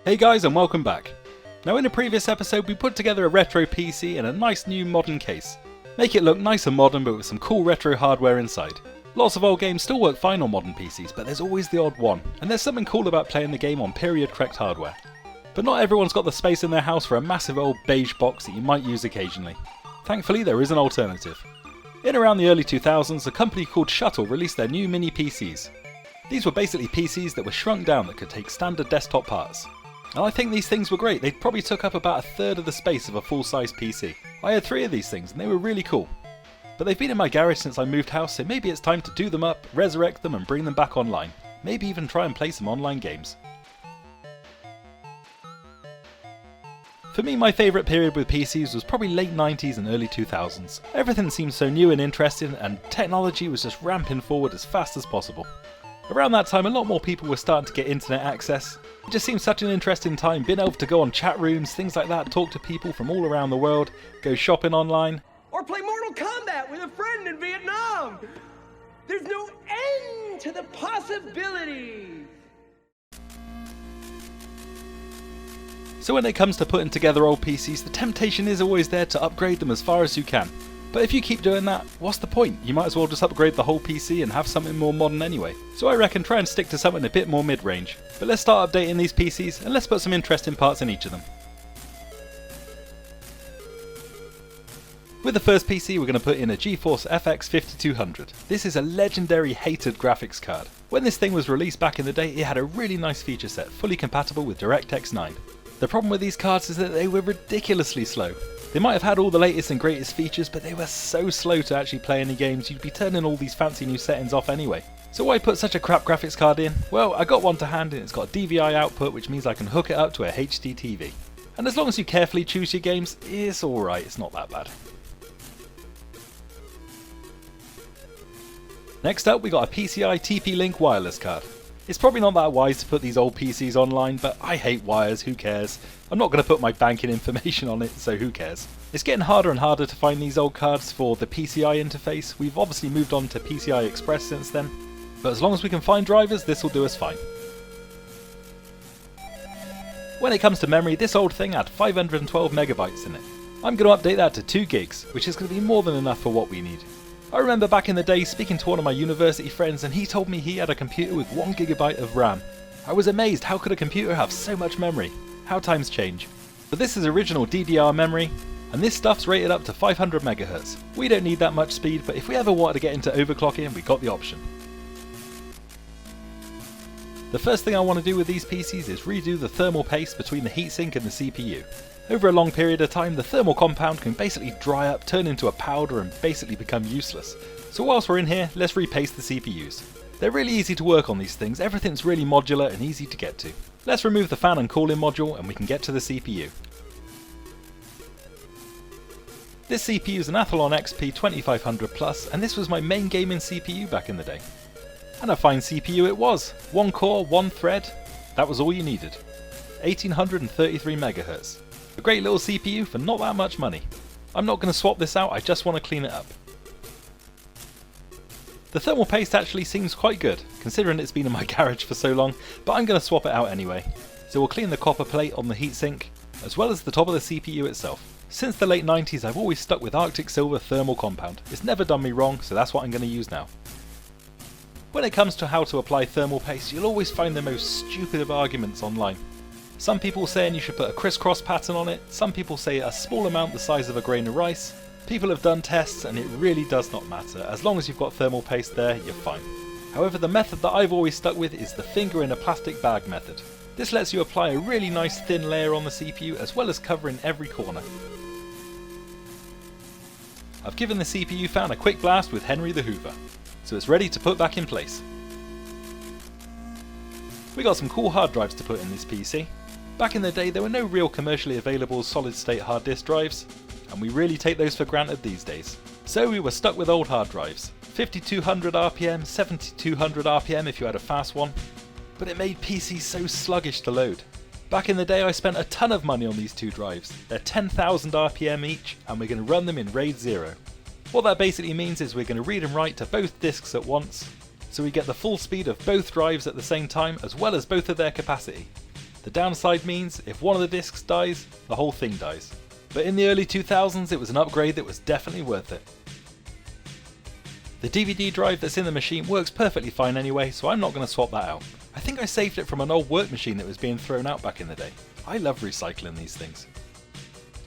Hey guys, and welcome back. Now in a previous episode we put together a retro PC in a nice new modern case. Make it look nice and modern but with some cool retro hardware inside. Lots of old games still work fine on modern PCs, but there's always the odd one, and there's something cool about playing the game on period correct hardware. But not everyone's got the space in their house for a massive old beige box that you might use occasionally. Thankfully there is an alternative. In around the early 2000s, a company called Shuttle released their new mini PCs. These were basically PCs that were shrunk down that could take standard desktop parts. And I think these things were great. They probably took up about a third of the space of a full-size PC. I had 3 of these things and they were really cool. But they've been in my garage since I moved house, so maybe it's time to do them up, resurrect them and bring them back online. Maybe even try and play some online games. For me, my favourite period with PCs was probably late 90s and early 2000s. Everything seemed so new and interesting, and technology was just ramping forward as fast as possible. Around that time, a lot more people were starting to get internet access. It just seemed such an interesting time, being able to go on chat rooms, things like that, talk to people from all around the world, go shopping online. Or play Mortal Kombat with a friend in Vietnam! There's no end to the possibilities! So when it comes to putting together old PCs, the temptation is always there to upgrade them as far as you can. But if you keep doing that, what's the point? You might as well just upgrade the whole PC and have something more modern anyway. So I reckon try and stick to something a bit more mid-range. But let's start updating these PCs and let's put some interesting parts in each of them. With the first PC we're going to put in a GeForce FX 5200. This is a legendary hated graphics card. When this thing was released back in the day, it had a really nice feature set, fully compatible with DirectX 9. The problem with these cards is that they were ridiculously slow. They might have had all the latest and greatest features, but they were so slow to actually play any games, you'd be turning all these fancy new settings off anyway. So why put such a crap graphics card in? Well, I got one to hand and it's got DVI output, which means I can hook it up to a HD TV. And as long as you carefully choose your games, it's alright, it's not that bad. Next up we got a PCI TP-Link wireless card. It's probably not that wise to put these old PCs online, but I hate wires, who cares? I'm not going to put my banking information on it, so who cares? It's getting harder and harder to find these old cards for the PCI interface. We've obviously moved on to PCI Express since then, but as long as we can find drivers, this will do us fine. When it comes to memory, this old thing had 512 megabytes in it. I'm going to update that to 2 gigs, which is going to be more than enough for what we need. I remember back in the day speaking to one of my university friends and he told me he had a computer with 1 gigabyte of RAM. I was amazed, how could a computer have so much memory? How times change. But this is original DDR memory, and this stuff's rated up to 500 MHz. We don't need that much speed, but if we ever wanted to get into overclocking, we got the option. The first thing I want to do with these PCs is redo the thermal paste between the heatsink and the CPU. Over a long period of time, the thermal compound can basically dry up, turn into a powder and basically become useless. So whilst we're in here, let's repaste the CPUs. They're really easy to work on these things, everything's really modular and easy to get to. Let's remove the fan and cooling module and we can get to the CPU. This CPU is an Athlon XP 2500 Plus, and this was my main gaming CPU back in the day. And a fine CPU it was. 1 core, 1 thread, that was all you needed. 1833 MHz. A great little CPU for not that much money. I'm not going to swap this out, I just want to clean it up. The thermal paste actually seems quite good, considering it's been in my garage for so long, but I'm going to swap it out anyway. So we'll clean the copper plate on the heatsink, as well as the top of the CPU itself. Since the late 90s I've always stuck with Arctic Silver thermal compound. It's never done me wrong, so that's what I'm going to use now. When it comes to how to apply thermal paste, you'll always find the most stupid of arguments online. Some people saying you should put a crisscross pattern on it, some people say a small amount the size of a grain of rice. People have done tests and it really does not matter, as long as you've got thermal paste there, you're fine. However, the method that I've always stuck with is the finger in a plastic bag method. This lets you apply a really nice thin layer on the CPU as well as covering every corner. I've given the CPU fan a quick blast with Henry the Hoover, so it's ready to put back in place. We got some cool hard drives to put in this PC. Back in the day there were no real commercially available solid state hard disk drives, and we really take those for granted these days. So we were stuck with old hard drives. 5200 RPM, 7200 RPM if you had a fast one, but it made PCs so sluggish to load. Back in the day I spent a ton of money on these 2 drives. They're 10,000 RPM each and we're going to run them in RAID 0. What that basically means is we're going to read and write to both disks at once, so we get the full speed of both drives at the same time as well as both of their capacity. The downside means if one of the discs dies, the whole thing dies. But in the early 2000s it was an upgrade that was definitely worth it. The DVD drive that's in the machine works perfectly fine anyway, so I'm not going to swap that out. I think I saved it from an old work machine that was being thrown out back in the day. I love recycling these things.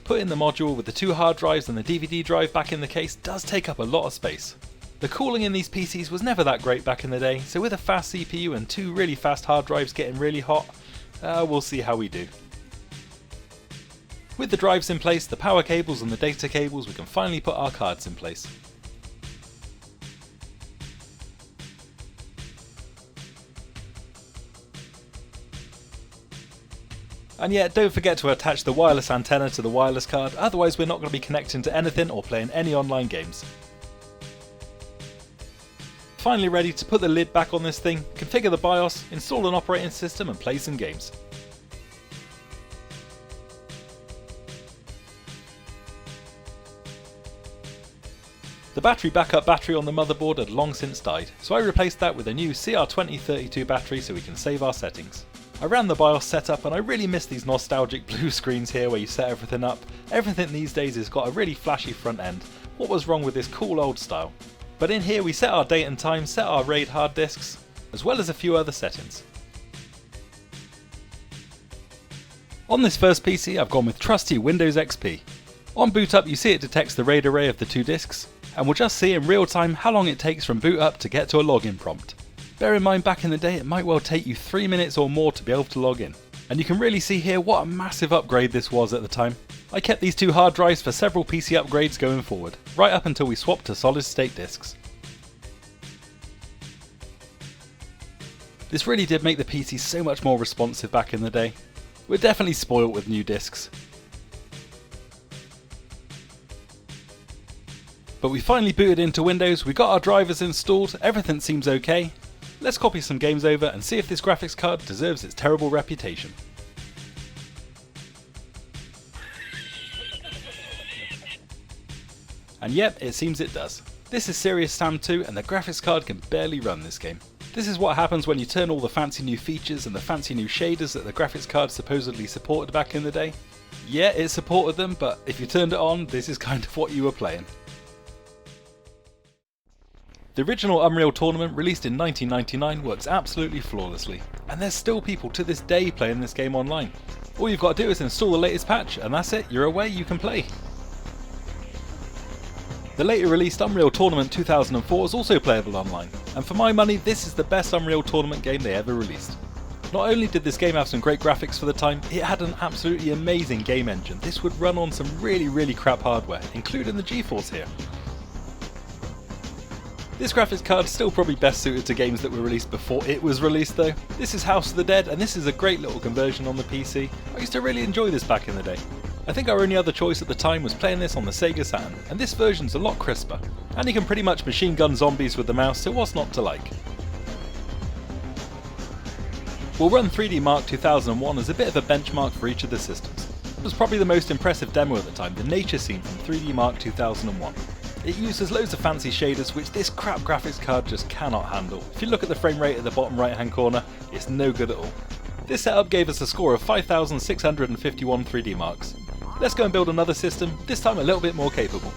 Putting the module with the 2 hard drives and the DVD drive back in the case does take up a lot of space. The cooling in these PCs was never that great back in the day, so with a fast CPU and 2 really fast hard drives getting really hot, we'll see how we do. With the drives in place, the power cables and the data cables, we can finally put our cards in place. And yet, don't forget to attach the wireless antenna to the wireless card, otherwise we're not going to be connecting to anything or playing any online games. Finally ready to put the lid back on this thing, configure the BIOS, install an operating system and play some games. The battery backup battery on the motherboard had long since died, so I replaced that with a new CR2032 battery so we can save our settings. I ran the BIOS setup and I really miss these nostalgic blue screens here where you set everything up. Everything these days has got a really flashy front end. What was wrong with this cool old style? But in here we set our date and time, set our RAID hard disks, as well as a few other settings. On this first PC I've gone with trusty Windows XP. On boot up you see it detects the RAID array of the 2 disks, and we'll just see in real time how long it takes from boot up to get to a login prompt. Bear in mind back in the day it might well take you 3 minutes or more to be able to log in. And you can really see here what a massive upgrade this was at the time. I kept these 2 hard drives for several PC upgrades going forward, right up until we swapped to solid state disks. This really did make the PC so much more responsive back in the day. We're definitely spoiled with new discs. But we finally booted into Windows, we got our drivers installed, everything seems okay. Let's copy some games over and see if this graphics card deserves its terrible reputation. And yep, it seems it does. This is Serious Sam 2 and the graphics card can barely run this game. This is what happens when you turn all the fancy new features and the fancy new shaders that the graphics card supposedly supported back in the day. Yeah, it supported them, but if you turned it on, this is kind of what you were playing. The original Unreal Tournament, released in 1999, works absolutely flawlessly, and there's still people to this day playing this game online. All you've got to do is install the latest patch, and that's it, you're away, you can play. The later released Unreal Tournament 2004 is also playable online, and for my money this is the best Unreal Tournament game they ever released. Not only did this game have some great graphics for the time, it had an absolutely amazing game engine. This would run on some really crap hardware, including the GeForce here. This graphics card is still probably best suited to games that were released before it was released though. This is House of the Dead and this is a great little conversion on the PC. I used to really enjoy this back in the day. I think our only other choice at the time was playing this on the Sega Saturn, and this version's a lot crisper. And you can pretty much machine gun zombies with the mouse, so what's not to like? We'll run 3D Mark 2001 as a bit of a benchmark for each of the systems. It was probably the most impressive demo at the time, the nature scene from 3D Mark 2001. It uses loads of fancy shaders which this crap graphics card just cannot handle. If you look at the frame rate at the bottom right hand corner, it's no good at all. This setup gave us a score of 5,651 3D marks. Let's go and build another system, this time a little bit more capable.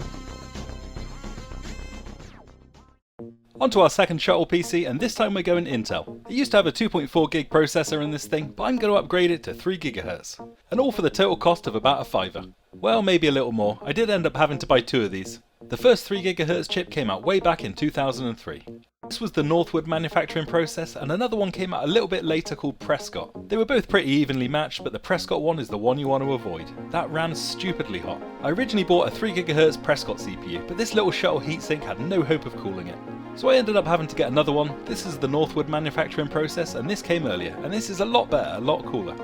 Onto our second shuttle PC, and this time we're going Intel. It used to have a 2.4 GHz processor in this thing, but I'm going to upgrade it to 3 GHz. And all for the total cost of about a £5. Well, maybe a little more. I did end up having to buy 2 of these. The first 3 GHz chip came out way back in 2003. This was the Northwood manufacturing process, and another one came out a little bit later called Prescott. They were both pretty evenly matched, but the Prescott one is the one you want to avoid. That ran stupidly hot. I originally bought a 3 GHz Prescott CPU, but this little shuttle heatsink had no hope of cooling it. So I ended up having to get another one. This is the Northwood manufacturing process, and this came earlier, and this is a lot better, a lot cooler.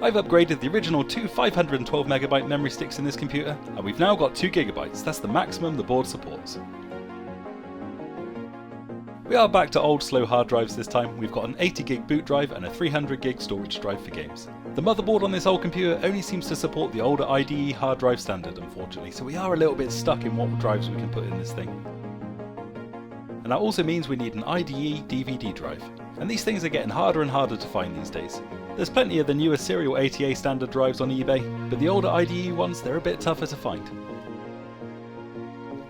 I've upgraded the original 2 512MB memory sticks in this computer, and we've now got 2 GB, that's the maximum the board supports. We are back to old slow hard drives this time. We've got an 80GB boot drive and a 300GB storage drive for games. The motherboard on this old computer only seems to support the older IDE hard drive standard, unfortunately, so we are a little bit stuck in what drives we can put in this thing. And that also means we need an IDE DVD drive, and these things are getting harder and harder to find these days. There's plenty of the newer serial ATA standard drives on eBay, but the older IDE ones, they're a bit tougher to find.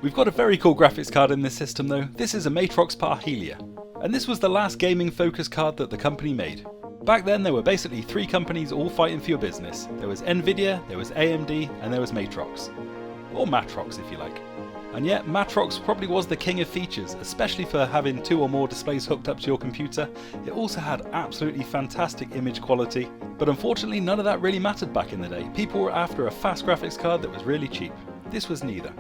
We've got a very cool graphics card in this system though. This is a Matrox Parhelia, and this was the last gaming focused card that the company made. Back then there were basically 3 companies all fighting for your business. There was Nvidia, there was AMD, and there was Matrox. Or Matrox if you like. And yet, Matrox probably was the king of features, especially for having 2 or more displays hooked up to your computer. It also had absolutely fantastic image quality, but unfortunately none of that really mattered back in the day. People were after a fast graphics card that was really cheap. This was neither.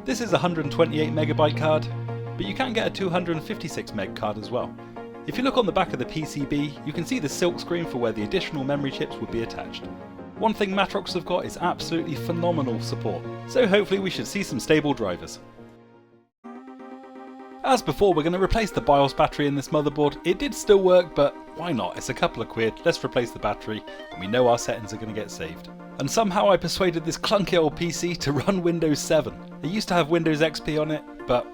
This is a 128MB card, but you can get a 256MB card as well. If you look on the back of the PCB, you can see the silk screen for where the additional memory chips would be attached. One thing Matrox have got is absolutely phenomenal support, so hopefully we should see some stable drivers. As before, we're going to replace the BIOS battery in this motherboard. It did still work, but why not? It's a couple of quid, let's replace the battery, and we know our settings are going to get saved. And somehow I persuaded this clunky old PC to run Windows 7. It used to have Windows XP on it, but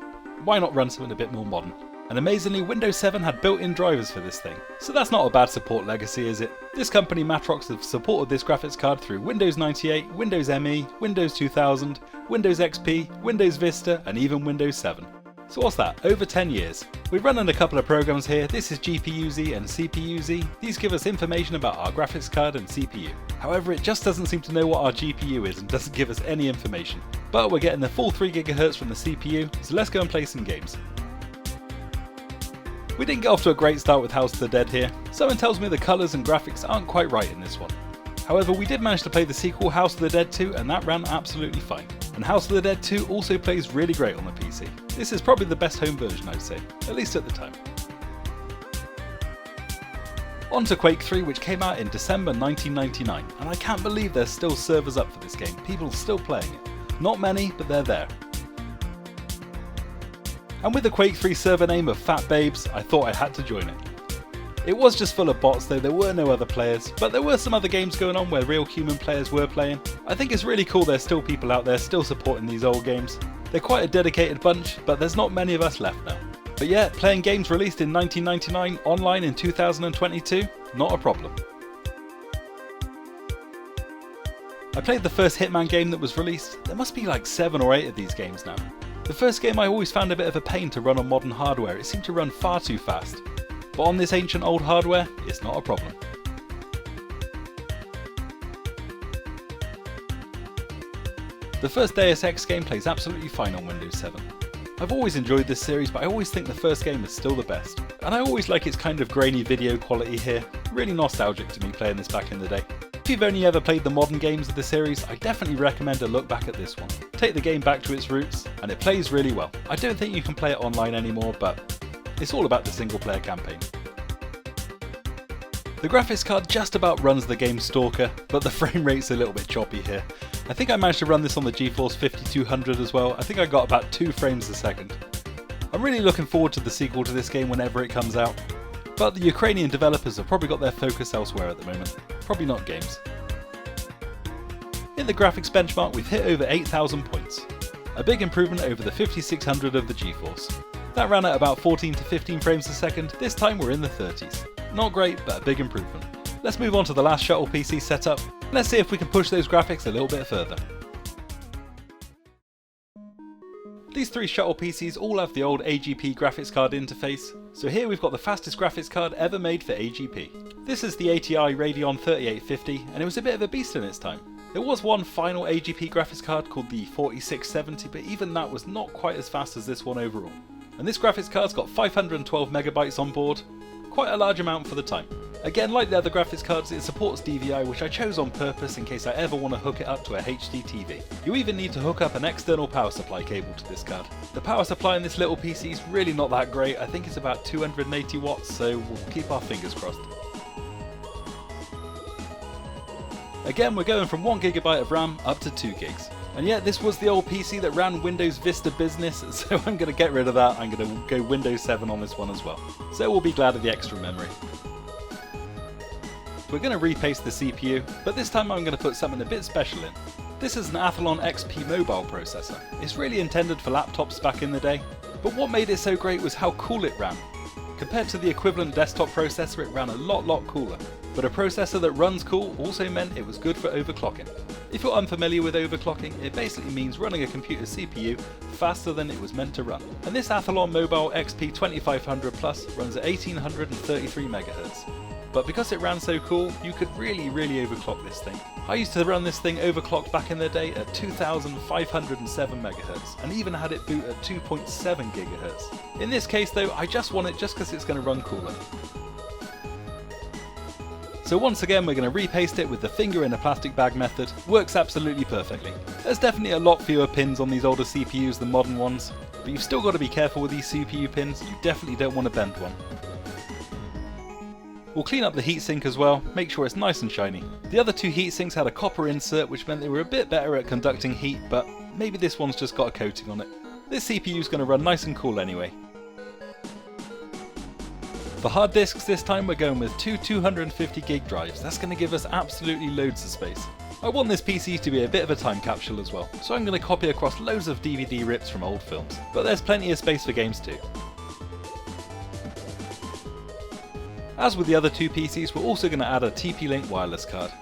why not run something a bit more modern? And amazingly, Windows 7 had built-in drivers for this thing, so that's not a bad support legacy, is it? This company, Matrox, have supported this graphics card through Windows 98, Windows ME, Windows 2000, Windows XP, Windows Vista, and even Windows 7. So what's that? Over 10 years. We're running a couple of programs here. This is GPU-Z and CPU-Z. These give us information about our graphics card and CPU. However, it just doesn't seem to know what our GPU is and doesn't give us any information. But we're getting the full 3 GHz from the CPU, so let's go and play some games. We didn't get off to a great start with House of the Dead here. Someone tells me the colours and graphics aren't quite right in this one. However, we did manage to play the sequel House of the Dead 2 and that ran absolutely fine. And House of the Dead 2 also plays really great on the PC. This is probably the best home version, I'd say, at least at the time. On to Quake 3, which came out in December 1999, and I can't believe there's still servers up for this game, people still playing it. Not many, but they're there. And with the Quake 3 server name of Fat Babes, I thought I had to join it. It was just full of bots though, there were no other players, but there were some other games going on where real human players were playing. I think it's really cool there's still people out there still supporting these old games. They're quite a dedicated bunch, but there's not many of us left now. But yeah, playing games released in 1999 online in 2022, not a problem. I played the first Hitman game that was released. There must be like 7 or 8 of these games now. The first game I always found a bit of a pain to run on modern hardware, it seemed to run far too fast. But on this ancient old hardware, it's not a problem. The first Deus Ex game plays absolutely fine on Windows 7. I've always enjoyed this series, but I always think the first game is still the best. And I always like its kind of grainy video quality here, really nostalgic to me playing this back in the day. If you've only ever played the modern games of the series, I definitely recommend a look back at this one. Take the game back to its roots, and it plays really well. I don't think you can play it online anymore, but it's all about the single player campaign. The graphics card just about runs the game Stalker, but the frame rate's a little bit choppy here. I think I managed to run this on the GeForce 5200 as well. I think I got about 2 frames a second. I'm really looking forward to the sequel to this game whenever it comes out, but the Ukrainian developers have probably got their focus elsewhere at the moment. Probably not games. In the graphics benchmark, we've hit over 8,000 points. A big improvement over the 5600 of the GeForce. That ran at about 14 to 15 frames a second, this time we're in the 30s. Not great, but a big improvement. Let's move on to the last shuttle PC setup. Let's see if we can push those graphics a little bit further. These 3 shuttle PCs all have the old Agp Graphics Card interface, so here we've got the fastest graphics card ever made for Agp. This is the ATI Radeon 3850, and it was a bit of a beast in its time. There was one final Agp graphics card called the 4670, but even that was not quite as fast as this one overall. And this graphics card's got 512MB on board, quite a large amount for the time. Again, like the other graphics cards, it supports DVI, which I chose on purpose in case I ever want to hook it up to a HD TV. You even need to hook up an external power supply cable to this card. The power supply in this little PC is really not that great, I think it's about 280 watts, so we'll keep our fingers crossed. Again, we're going from 1GB of RAM up to 2GB. And yet this was the old PC that ran Windows Vista Business, so I'm going to get rid of that. I'm going to go Windows 7 on this one as well. So we'll be glad of the extra memory. We're going to repaste the CPU, but this time I'm going to put something a bit special in. This is an Athlon XP mobile processor. It's really intended for laptops back in the day, but what made it so great was how cool it ran. Compared to the equivalent desktop processor, it ran a lot cooler. but a processor that runs cool also meant it was good for overclocking. If you're unfamiliar with overclocking, it basically means running a computer's CPU faster than it was meant to run. And this Athlon Mobile XP 2500 Plus runs at 1833 MHz. But because it ran so cool, you could really overclock this thing. I used to run this thing overclocked back in the day at 2507 MHz, and even had it boot at 2.7 GHz. In this case though, I just want it just because it's going to run cooler. So once again we're going to repaste it with the finger in a plastic bag method. Works absolutely perfectly. There's definitely a lot fewer pins on these older CPUs than modern ones, but you've still got to be careful with these CPU pins, you definitely don't want to bend one. We'll clean up the heatsink as well, make sure it's nice and shiny. The other two heatsinks had a copper insert which meant they were a bit better at conducting heat, but maybe this one's just got a coating on it. This CPU's going to run nice and cool anyway. For hard disks this time we're going with two 250GB drives, that's going to give us absolutely loads of space. I want this PC to be a bit of a time capsule as well, so I'm going to copy across loads of DVD rips from old films, but there's plenty of space for games too. As with the other two PCs, we're also going to add a TP-Link wireless card.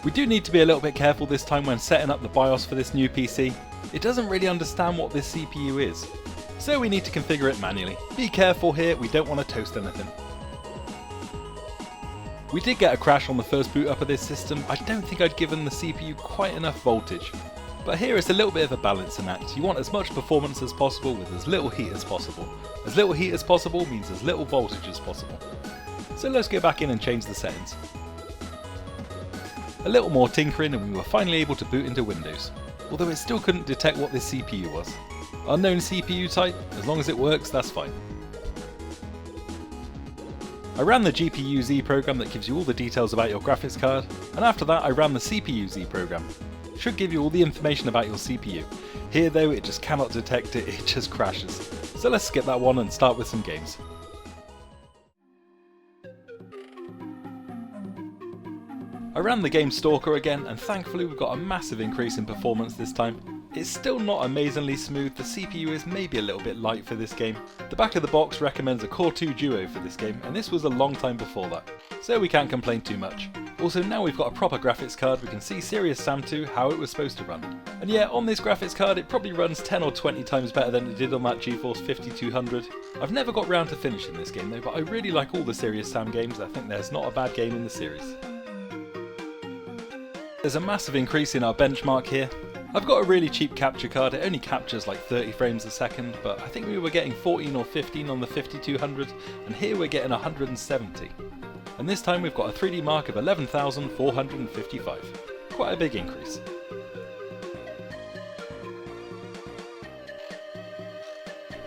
We do need to be a little bit careful this time when setting up the BIOS for this new PC. It doesn't really understand what this CPU is, so we need to configure it manually. Be careful here, we don't want to toast anything. We did get a crash on the first boot up of this system. I don't think I'd given the CPU quite enough voltage. But here it's a little bit of a balancing act. You want as much performance as possible with as little heat as possible. As little heat as possible means as little voltage as possible. So let's go back in and change the settings. A little more tinkering and we were finally able to boot into Windows, although it still couldn't detect what this CPU was. Unknown CPU type, as long as it works, that's fine. I ran the GPU-Z program that gives you all the details about your graphics card, and after that I ran the CPU-Z program. Should give you all the information about your CPU. Here though, it just cannot detect it, it just crashes. So let's skip that one and start with some games. I ran the game Stalker again, and thankfully we've got a massive increase in performance this time. It's still not amazingly smooth, the CPU is maybe a little bit light for this game. The back of the box recommends a Core 2 Duo for this game, and this was a long time before that, so we can't complain too much. Also, now we've got a proper graphics card, we can see Serious Sam 2 how it was supposed to run. And yeah, on this graphics card it probably runs 10 or 20 times better than it did on that GeForce 5200. I've never got round to finishing this game though, but I really like all the Serious Sam games. I think there's not a bad game in the series. There's a massive increase in our benchmark here. I've got a really cheap capture card, it only captures like 30 frames a second, but I think we were getting 14 or 15 on the 5200, and here we're getting 170. And this time we've got a 3D mark of 11,455. Quite a big increase.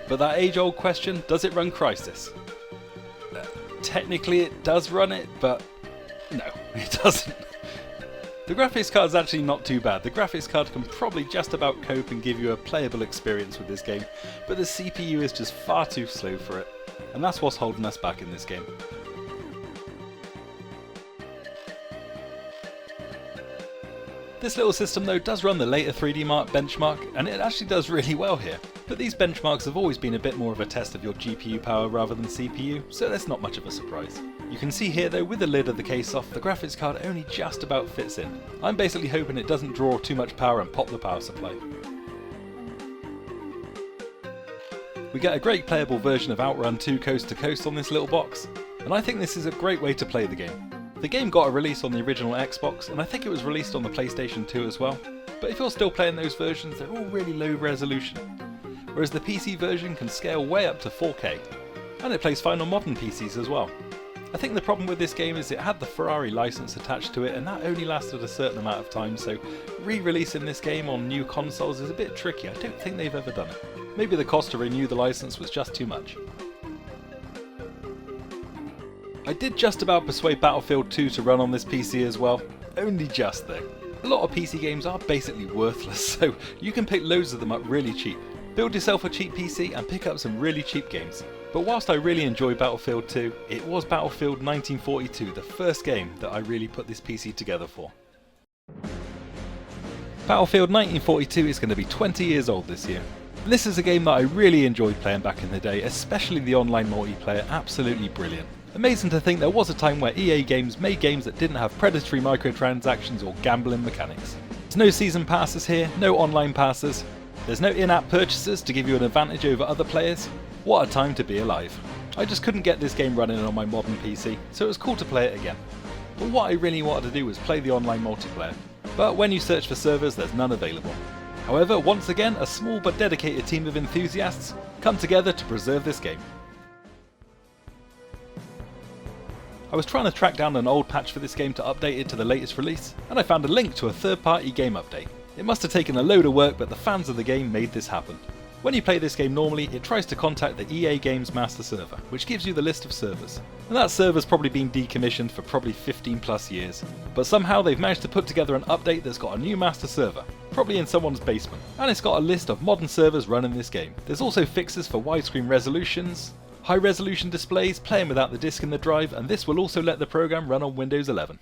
But that age-old question, does it run Crysis? Technically it does run it, but no, it doesn't. The graphics card's actually not too bad. The graphics card can probably just about cope and give you a playable experience with this game, but the CPU is just far too slow for it, and that's what's holding us back in this game. This little system though does run the later 3D Mark benchmark, and it actually does really well here. But these benchmarks have always been a bit more of a test of your GPU power rather than CPU, so that's not much of a surprise. You can see here though, with the lid of the case off, the graphics card only just about fits in. I'm basically hoping it doesn't draw too much power and pop the power supply. We get a great playable version of Outrun 2 Coast to Coast on this little box, and I think this is a great way to play the game. The game got a release on the original Xbox, and I think it was released on the PlayStation 2 as well, but if you're still playing those versions, they're all really low resolution, whereas the PC version can scale way up to 4K, and it plays fine on modern PCs as well. I think the problem with this game is it had the Ferrari license attached to it, and that only lasted a certain amount of time, so re-releasing this game on new consoles is a bit tricky. I don't think they've ever done it. Maybe the cost to renew the license was just too much. I did just about persuade Battlefield 2 to run on this PC as well, only just though. A lot of PC games are basically worthless, so you can pick loads of them up really cheap. Build yourself a cheap PC and pick up some really cheap games. But whilst I really enjoy Battlefield 2, it was Battlefield 1942, the first game that I really put this PC together for. Battlefield 1942 is going to be 20 years old this year. This is a game that I really enjoyed playing back in the day, especially the online multiplayer, absolutely brilliant. Amazing to think there was a time where EA Games made games that didn't have predatory microtransactions or gambling mechanics. There's no season passes here, no online passes, there's no in-app purchases to give you an advantage over other players. What a time to be alive. I just couldn't get this game running on my modern PC, so it was cool to play it again. But what I really wanted to do was play the online multiplayer, but when you search for servers there's none available. However, once again, a small but dedicated team of enthusiasts come together to preserve this game. I was trying to track down an old patch for this game to update it to the latest release, and I found a link to a third-party game update. It must have taken a load of work, but the fans of the game made this happen. When you play this game normally, it tries to contact the EA Games master server, which gives you the list of servers. And that server's probably been decommissioned for probably 15 plus years. But somehow they've managed to put together an update that's got a new master server, probably in someone's basement. And it's got a list of modern servers running this game. There's also fixes for widescreen resolutions, high resolution displays, playing without the disk in the drive, and this will also let the program run on Windows 11.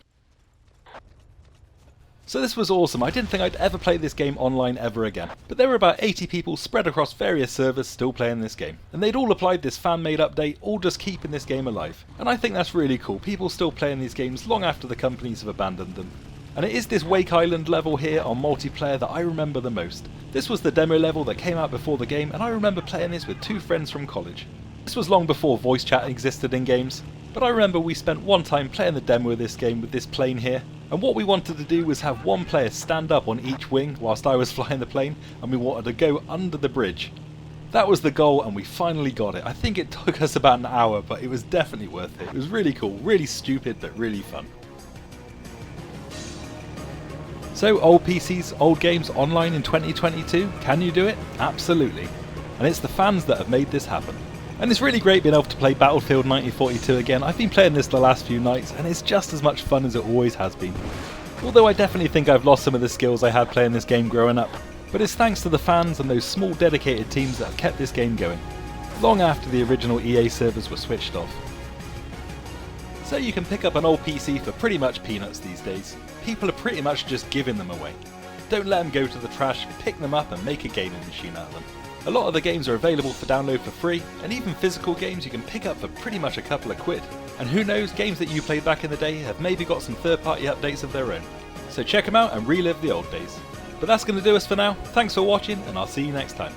So this was awesome. I didn't think I'd ever play this game online ever again. But there were about 80 people spread across various servers still playing this game. And they'd all applied this fan-made update, all just keeping this game alive. And I think that's really cool, people still playing these games long after the companies have abandoned them. And it is this Wake Island level here on multiplayer that I remember the most. This was the demo level that came out before the game, and I remember playing this with 2 friends from college. This was long before voice chat existed in games, but I remember we spent one time playing the demo of this game with this plane here, and what we wanted to do was have one player stand up on each wing whilst I was flying the plane, and we wanted to go under the bridge. That was the goal, and we finally got it. I think it took us about an hour, but it was definitely worth it. It was really cool, really stupid, but really fun. So, old PCs, old games online in 2022, can you do it? Absolutely. And it's the fans that have made this happen. And it's really great being able to play Battlefield 1942 again. I've been playing this the last few nights and it's just as much fun as it always has been. Although I definitely think I've lost some of the skills I had playing this game growing up. But it's thanks to the fans and those small dedicated teams that have kept this game going, long after the original EA servers were switched off. So you can pick up an old PC for pretty much peanuts these days. People are pretty much just giving them away. Don't let them go to the trash, pick them up and make a gaming machine out of them. A lot of the games are available for download for free, and even physical games you can pick up for pretty much a couple of quid. And who knows, games that you played back in the day have maybe got some third-party updates of their own. So check them out and relive the old days. But that's going to do us for now. Thanks for watching, and I'll see you next time.